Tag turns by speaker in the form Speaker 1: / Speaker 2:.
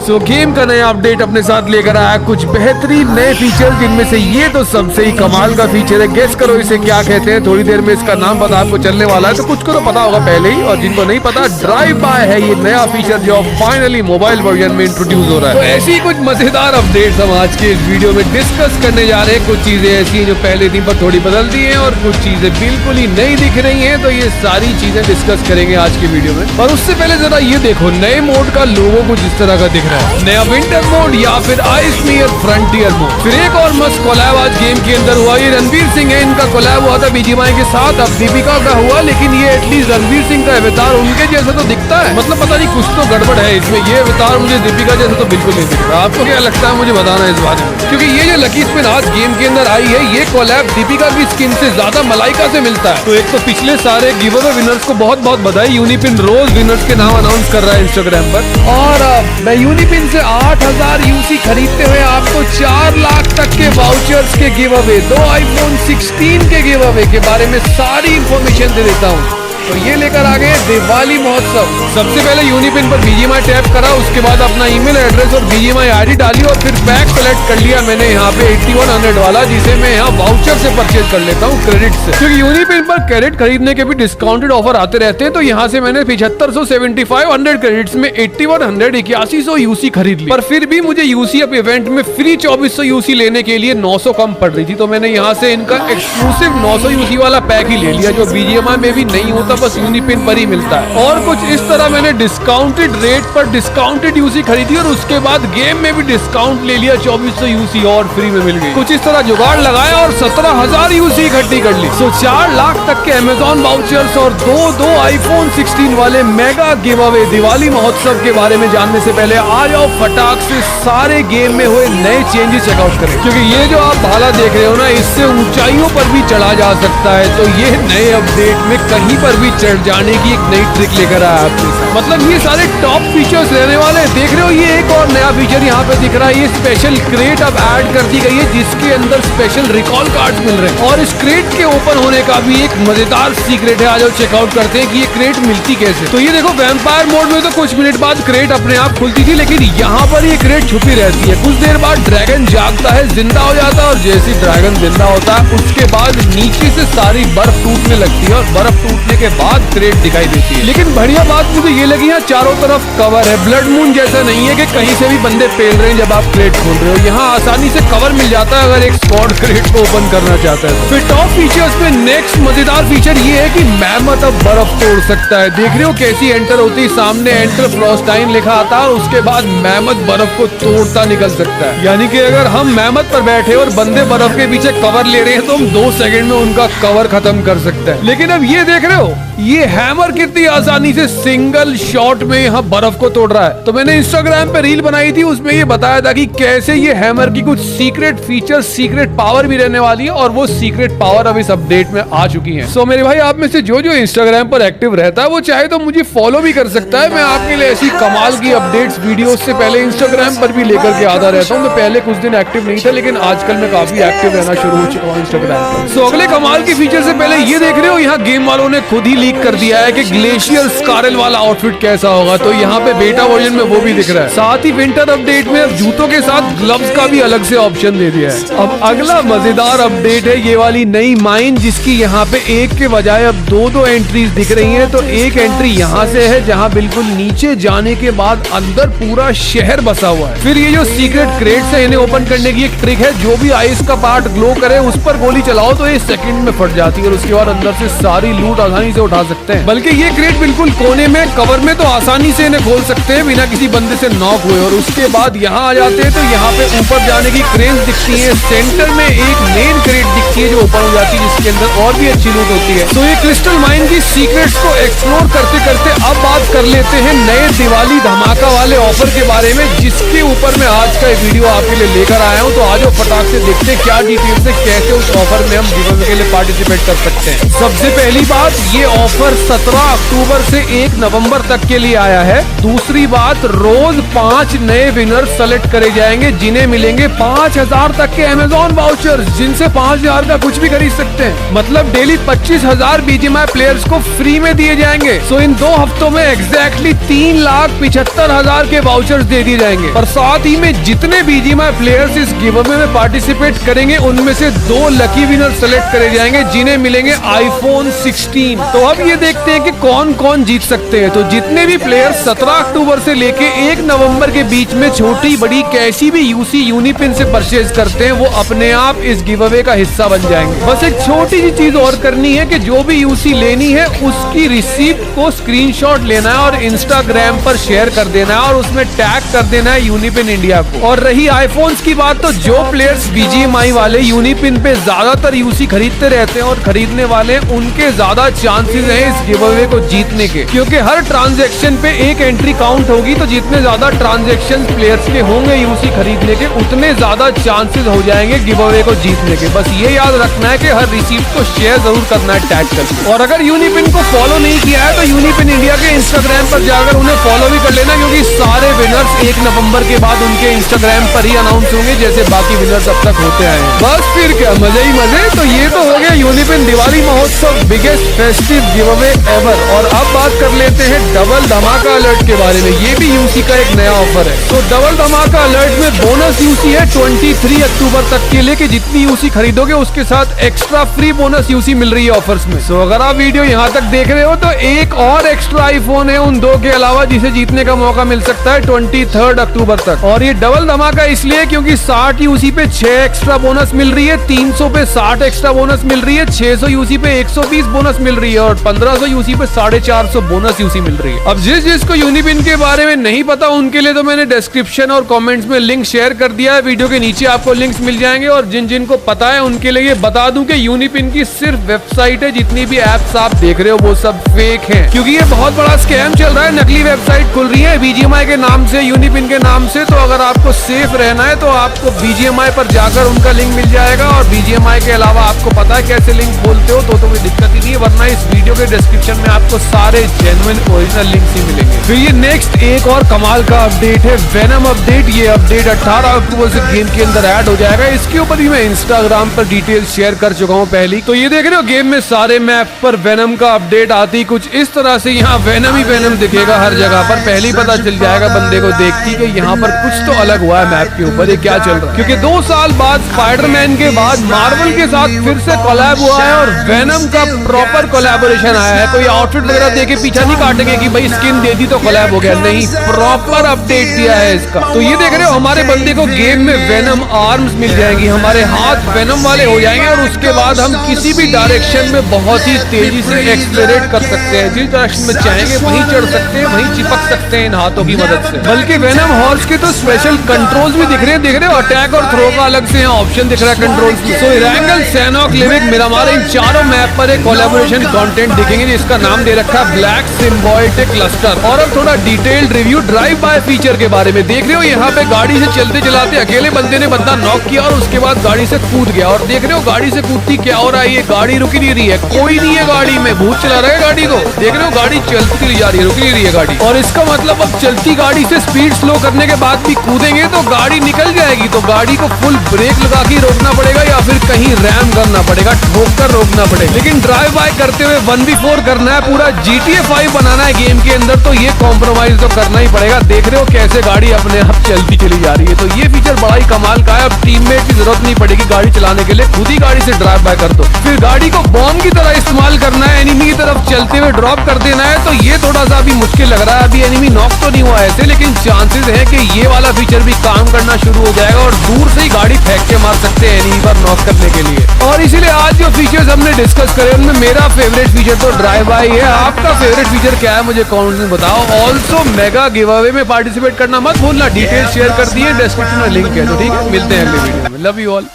Speaker 1: सो game का नया update अपने साथ लेकर आया कुछ बेहतरीन नए फीचर, जिनमें से ये तो सबसे ही कमाल का फीचर है। गेस करो इसे क्या कहते हैं। थोड़ी देर में इसका नाम पता आपको चलने वाला है, तो कुछ को तो पता होगा पहले ही, और जिनको नहीं पता, ड्राइव बाय है ये नया फीचर जो फाइनली मोबाइल वर्जन में इंट्रोड्यूस हो रहा है। तो ऐसी कुछ मजेदार अपडेट्स हम आज के इस वीडियो में डिस्कस करने जा रहे हैं। कुछ चीजें ऐसी हैं जो पहले दिन पर थोड़ी बदल दी हैं, और कुछ चीजें बिल्कुल ही नई दिख रही हैं। तो ये सारी चीजें डिस्कस करेंगे आज के वीडियो में। पर उससे पहले जरा ये देखो, नए मोड का लोगो कुछ इस तरह का दिख रहा है। नया विंटर मोड या फिर आइसमेयर फ्रंटियर मोड। फिर एक और मस्त कोलैब आज गेम के अंदर हुआ। ये रणवीर सिंह है, इनका कोलैब हुआ था बीजीएमआई के साथ। अब दीपिका का हुआ, लेकिन ये एटलीस्ट रणवीर सिंह का अवतार उनके जैसा तो दिखता है। मतलब पता नहीं कुछ तो गड़बड़ है इसमें। ये अवतार मुझे दीपिका जैसा तो बिल्कुल नहीं दिख रहा। आपको क्या लगता है मुझे बताना इस बारे में, क्योंकि ये जो लकी स्पिन आज गेम के अंदर आई है, ये कोलैब दीपिका की स्किन से ज्यादा मलाइका से मिलता है। तो एक तो पिछले सारे गिव अवे विनर्स को बहुत बहुत बधाई। यूनिपिन रोज विनर्स के नाम अनाउंस कर रहा है इंस्टाग्राम पर। और मैं यूनिपिन से 8000 यूसी खरीदते हुए आपको 4 लाख तक के वाउचर्स के गिव अवे, 2 iPhone 16 के गिव अवे के बारे में सारी इंफॉर्मेशन दे देता हूँ। तो ये लेकर आ गए दिवाली महोत्सव। सबसे पहले यूनिपिन पर बीजीएमआई टैप करा, उसके बाद अपना ईमेल एड्रेस और बीजीएमआई आईडी डाली, और फिर पैक सेलेक्ट कर लिया मैंने यहाँ पे 8100 वाला, जिसे मैं यहाँ वाउचर से परचेज कर लेता हूँ क्रेडिट से, क्योंकि यूनिपिन पर क्रेडिट खरीदने के भी डिस्काउंटेड ऑफर आते रहते हैं। तो यहाँ से मैंने 7575 क्रेडिट्स में 8100 यूसी खरीद ली। पर फिर भी मुझे यूसी अप इवेंट में फ्री 2400 यूसी लेने के लिए 900 कम पड़ रही थी। तो मैंने यहाँ से इनका एक्सक्लूसिव 900 यूसी वाला पैक ही ले लिया, जो बीजीएमआई में भी नहीं होता, बस यूनिपिन पर ही मिलता है। और कुछ इस तरह मैंने डिस्काउंटेड रेट पर डिस्काउंटेड यूसी खरीदी, और उसके बाद गेम में भी डिस्काउंट ले लिया, 2400 यूसी और फ्री में मिल गई। कुछ इस तरह जुगाड़ लगाया और 17000 यूसी इकट्ठी कर ली। सो 4 लाख तक के अमेजॉन वाउचर्स और दो iPhone 16 वाले मेगा गिव अवे दिवाली महोत्सव के बारे में जानने से पहले आ जाओ फटाक से सारे गेम में हुए नए चेंजेस चेकआउट करें, क्योंकि ये जो आप भाला देख रहे हो ना, इससे ऊंचाइयों पर भी चढ़ा जा सकता है। तो ये नए अपडेट में कहीं पर भी चढ़ जाने की एक नई ट्रिक लेकर आया आपके साथ। मतलब ये सारे टॉप फीचर्स रहने वाले हैं। देख रहे हो, ये एक और नया फीचर यहाँ पे दिख रहा है। ये स्पेशल क्रेट अब ऐड कर दी गई है, जिसके अंदर स्पेशल रिकॉल कार्ड्स मिल रहे हैं। और इस क्रेट के ओपन होने का भी एक मजेदार सीक्रेट है। आज हम चेकआउट करते हैं कि ये क्रेट मिलती कैसे। तो ये देखो, वैम्पायर मोड में तो कुछ मिनट बाद क्रेट अपने आप खुलती थी, लेकिन यहाँ पर ये क्रेट छुपी रहती है। कुछ देर बाद ड्रैगन जागता है, जिंदा हो जाता है, और जैसे ही ड्रैगन जिंदा होता है, उसके बाद नीचे से सारी बर्फ टूटने लगती है, और बर्फ टूटने के बाद क्रेट दिखाई देती है। लेकिन बढ़िया बात मुझे ये लगी, यहाँ चारों तरफ कवर है। ब्लड मून जैसा नहीं है कि कहीं से भी बंदे पेल रहे हैं जब आप क्रेट खोल रहे हो। यहाँ आसानी से कवर मिल जाता है अगर एक स्क्वाड क्रेट को ओपन करना चाहता है। फिर टॉप फीचर्स में नेक्स्ट मजेदार फीचर ये है कि मैमथ अब बर्फ तोड़ सकता है। देख रहे हो कैसी एंटर होती है, सामने एंटर फ्रॉस्टाइन लिखा आता है, और उसके बाद मैमथ बर्फ को तोड़ता निकल सकता है। यानी कि अगर हम मैमथ पर बैठे और बंदे बर्फ के पीछे कवर ले रहे हैं, तो हम 2 सेकंड में उनका कवर खत्म कर सकते हैं। लेकिन अब ये देख रहे हो, ये हैमर कितनी आसानी से सिंगल शॉट में यहाँ बर्फ को तोड़ रहा है। तो मैंने इंस्टाग्राम पे रील बनाई थी, उसमें ये बताया था कि कैसे ये हैमर की कुछ सीक्रेट फीचर, सीक्रेट पावर भी रहने वाली है, और वो सीक्रेट पावर अब इस अपडेट में आ चुकी है। सो मेरे भाई, आप में से जो जो इंस्टाग्राम पर एक्टिव रहता है, वो चाहे तो मुझे फॉलो भी कर सकता है। मैं आपके लिए ऐसी कमाल की अपडेट्स वीडियोस से पहले इंस्टाग्राम पर भी लेकर के आता रहता हूँ। मैं पहले कुछ दिन एक्टिव नहीं था, लेकिन आजकल मैं काफी एक्टिव रहना शुरू हो चुका हूँ इंस्टाग्राम पर। सो अगले कमाल के फीचर से पहले ये देख रहे हो, यहाँ गेम वालों ने खुद ही लीक कर दिया है कि ग्लेशियर स्कारल वाला आउटफिट कैसा होगा। तो यहाँ पे बेटा वर्जन में वो भी दिख रहा है। साथ ही विंटर अपडेट में अब जूतों के साथ ग्लव्स का भी अलग से ऑप्शन दे दिया है। अब अगला मजेदार अपडेट है ये वाली नई माइन, जिसकी यहाँ पे एक के बजाय अब 2 एंट्रीज दिख रही हैं। तो एक एंट्री यहाँ से है, जहाँ बिल्कुल नीचे जाने के बाद अंदर पूरा शहर बसा हुआ है। फिर ये जो सीक्रेट क्रेट्स है, इन्हें ओपन करने की एक ट्रिक है। जो भी आइस का पार्ट ग्लो करे, उस पर गोली चलाओ तो ये सेकंड में फट जाती है, और उसके बाद अंदर से सारी लूट आसानी से उठा सकते हैं। बल्कि ये क्रेट बिल्कुल कोने में कवर में, तो आसानी से इन्हें खोल सकते हैं बिना किसी बंदे से नॉक हुए। और उसके बाद यहाँ आ जाते हैं, तो यहाँ पे ऊपर जाने की क्रेन दिखती है। सेंटर में एक मेन क्रेट दिखती है जो ओपन हो जाती है, जिसके अंदर और भी अच्छी लूट होती है। तो ये क्रिस्टल माइन की सीक्रेट्स को एक्सप्लोर करते करते अब बात कर लेते हैं नए दिवाली धमाका वाले ऑफर के बारे में, जिसके ऊपर मैं आज का वीडियो आपके लिए लेकर आया हूँ। तो आज फटाक से देखते हैं क्या डिटेल्स है, कैसे उस ऑफर में हम गिव अवे के लिए पार्टिसिपेट कर सकते हैं। सबसे पहली बात, ये ऑफर 17 अक्टूबर से 1 नवंबर तक के लिए आया है। दूसरी बात, रोज 5 नए विनर सेलेक्ट करे जाएंगे, जिन्हें मिलेंगे 5000 तक के अमेजॉन वाउचर्स, जिनसे 5000 का का कुछ भी खरीद सकते हैं। मतलब डेली 25,000 BGMI प्लेयर्स को फ्री में दिए जाएंगे। सो इन 2 हफ्तों में एग्जैक्टली 3,75,000 के वाउचर्स दे दिए जाएंगे। और साथ ही में जितने BGMI प्लेयर्स इस गिव अवे में पार्टिसिपेट करेंगे उनमें से 2 लकी विनर सेलेक्ट करे जाएंगे जिन्हें मिलेंगे iPhone 16। तो अब ये देखते हैं कि कौन कौन जीत सकते हैं। तो जितने भी प्लेयर्स 17 अक्टूबर से लेके 1 नवंबर के बीच में छोटी बड़ी कैसी भी यूसी यूनिपिन से परचेज करते हैं वो अपने आप इस गिव अवे का हिस्सा बन जाएंगे। बस एक छोटी सी चीज और करनी है कि जो भी यूसी लेनी है उसकी रिसीप्ट को स्क्रीनशॉट लेना है और इंस्टाग्राम पर शेयर कर देना है और उसमें टैग कर देना है यूनिपिन इंडिया को। और रही आईफोन्स की बात, तो जो प्लेयर्स BGMI वाले यूनिपिन पे ज्यादातर यूसी खरीदते रहते हैं और खरीदने वाले उनके ज्यादा चांसेस हैं इस गिव अवे को जीतने के, क्योंकि हर ट्रांजैक्शन पे एक एंट्री काउंट होगी। तो जितने ज्यादा ट्रांजैक्शन प्लेयर्स के होंगे यूसी खरीदने के उतने ज्यादा चांसेस हो जाएंगे गिव अवे को जीतने के। बस ये याद रखना है कि हर रिसीप्ट को शेयर जरूर करना है टैग करके। और अगर यूनिपिन को फॉलो नहीं किया है तो यूनिपिन इंडिया के इंस्टाग्राम पर जाकर उन्हें फॉलो भी कर लेना, क्योंकि सारे विनर्स 1 नवंबर के बाद उनके इंस्टाग्राम पर ही अनाउंस होंगे जैसे बाकी विनर्स अब तक होते आए हैं। बस फिर क्या, मजे ही मजे। तो ये तो हो गया यूनिपिन दिवाली महोत्सव biggest festive give away ever. और अब बात कर लेते हैं डबल धमाका अलर्ट के बारे में। ये भी यूसी का एक नया ऑफर है। तो डबल धमाका अलर्ट में बोनस यूसी है 23 अक्टूबर तक के लिए कि जितनी यूसी खरीदोगे उसके साथ एक्स्ट्रा फ्री बोनस यूसी मिल रही है ऑफर्स में। सो अगर आप वीडियो यहाँ तक देख रहे हो तो एक और एक्स्ट्रा आईफोन है उन 2 के अलावा जिसे जीतने का मौका मिल सकता है 23 अक्टूबर तक। और ये डबल धमाका इसलिए क्योंकि 60 यूसी पे 6 एक्स्ट्रा बोनस मिल रही है, 300 पे 60 एक्स्ट्रा बोनस मिल रही है, 600 यूसी पे 120 बोनस मिल रही है और 1500 यूसी पे 450 बोनस यूसी मिल रही है। अब जिसको यूनिपिन के बारे में नहीं पता उनके लिए तो मैंने डिस्क्रिप्शन और कमेंट्स में लिंक शेयर कर दिया है। वीडियो के नीचे आपको लिंक्स मिल जाएंगे। और जिनको पता है उनके लिए बता दूं कि यूनिपिन की सिर्फ वेबसाइट है, जितनी भी एप्स आप देख रहे हो वो सब फेक हैं, क्योंकि ये बहुत बड़ा स्कैम चल रहा है। नकली वेबसाइट खुल रही है BGMI के नाम से, यूनिपिन के नाम से। तो अगर आपको सेफ रहना है तो आपको BGMI पर जाकर उनका लिंक मिल जाएगा। और BGMI के अलावा आपको पता है कैसे लिंक बोलते हो तो कोई दिक्कत ही नहीं है, वरना इस वीडियो के डिस्क्रिप्शन में आपको सारे जेन्युइन ओरिजिनल लिंक्स ही मिलेंगे। फिर ये नेक्स्ट एक और कमाल का अपडेट है, वेनम अपडेट। ये अपडेट 18 अक्टूबर से गेम के अंदर ऐड हो जाएगा। इसके ऊपर भी मैं इंस्टाग्राम पर डिटेल शेयर कर चुका हूँ पहले। तो ये देख रहे हो गेम में सारे मैप पर वेनम का अपडेट आती कुछ इस तरह से। यहाँ वेनम ही वेनम दिखेगा हर जगह पर। पहले ही पता चल जाएगा बंदे को देखती कि यहाँ पर कुछ तो अलग हुआ है मैप के ऊपर, ये क्या चल रहा है। क्योंकि 2 साल बाद स्पाइडरमैन के बाद मार्वल के साथ फिर से कोलैब हुआ है और वेनम का प्रॉपर कोलैबोरेशन आया है। कोई आउटफिट वगैरह देके पीछा नहीं काटेंगे कि भाई स्किन दे दी तो कोलैब हो गया, नहीं, प्रॉपर अपडेट दिया है इसका। तो ये देख रहे हो हमारे बंदे को गेम में वेनम आर्म्स मिल जाएंगी, हमारे हाथ वेनम वाले हो जाएंगे और उसके बाद हम किसी भी डायरेक्शन में बहुत ही तेजी से एक्सप्लोरेट कर सकते हैं। जिस डायरेक्शन में चाहेंगे वहीं चढ़ सकते हैं, वहीं चिपक सकते हैं इन हाथों की मदद से। बल्कि वेनम हॉर्स के तो स्पेशल कंट्रोल्स भी दिख रहे हैं, देख रहे हो अटैक और थ्रो का अलग से यहाँ ऑप्शन दिख रहा है कंट्रोल्स में। सो इरेंगल, सैनॉक, लिविक, मिरामार, इन चारों मैप पर एक कोलैबोरेशन कंटेंट दिखेंगे जिसका नाम दे रखा है ब्लैक सिम्बायोटिक क्लस्टर। और अब थोड़ा detailed review drive bye feature के बारे में। देख रहे हो यहाँ पे गाड़ी से चलते चलाते अकेले बंदे ने बंदा नॉक किया और उसके बाद गाड़ी से कूद गया। और देख रहे हो गाड़ी से कूदती क्या हो रहा है, ये गाड़ी रुकी नहीं रही है, कोई नहीं है गाड़ी में, भूत चला रहा है गाड़ी को। देख रहे हो गाड़ी चलती चली जा रही है, रुकी नहीं रही है गाड़ी। और इसका मतलब अब चलती गाड़ी से स्पीड स्लो करने के बाद भी कूदेंगे तो गाड़ी निकल जाएगी। तो गाड़ी को फुल ब्रेक लगा के रोकना पड़ेगा या फिर कहीं रैम करना पड़ेगा, ठोक कर रोकना पड़ेगा। लेकिन ड्राइव बाय करते हुए 1v4 करना है, पूरा GTA 5 बनाना है गेम के अंदर, तो ये कॉम्प्रोमाइज तो करना ही पड़ेगा। देख रहे हो कैसे गाड़ी अपने आप चलती चली जा रही है। तो ये फीचर बड़ा ही कमाल का है। अब टीममेट की जरूरत नहीं पड़ेगी गाड़ी चलाने के लिए, खुद ही गाड़ी से ड्राइव बाय कर दो। फिर गाड़ी को बॉम्ब की तरह इस्तेमाल करना है, एनिमी की तरफ चलते हुए ड्रॉप कर देना है। तो ये थोड़ा सा अभी मुश्किल लग रहा है, अभी एनिमी नॉक तो नहीं हुआ ऐसे, लेकिन चांसेस है कि ये वाला फीचर भी काम करना शुरू हो जाएगा और दूर से ही गाड़ी फेंक के मार सकते हैं एनिमी पर नॉक करने के लिए। और इसीलिए आज जो फीचर्स हमने डिस्कस करे उनमें मेरा फेवरेट फीचर तो ड्राइव बाय है। आपका फेवरेट फीचर क्या है मुझे कमेंट्स में बताओ। ऑल्सो मेगा गिव अवे में पार्टिसिपेट करना मत भूलना, डिटेल शेयर कर दिए, डिस्क्रिप्शन में लिंक है। तो ठीक है, मिलते हैं अगले वीडियो में। Love you all.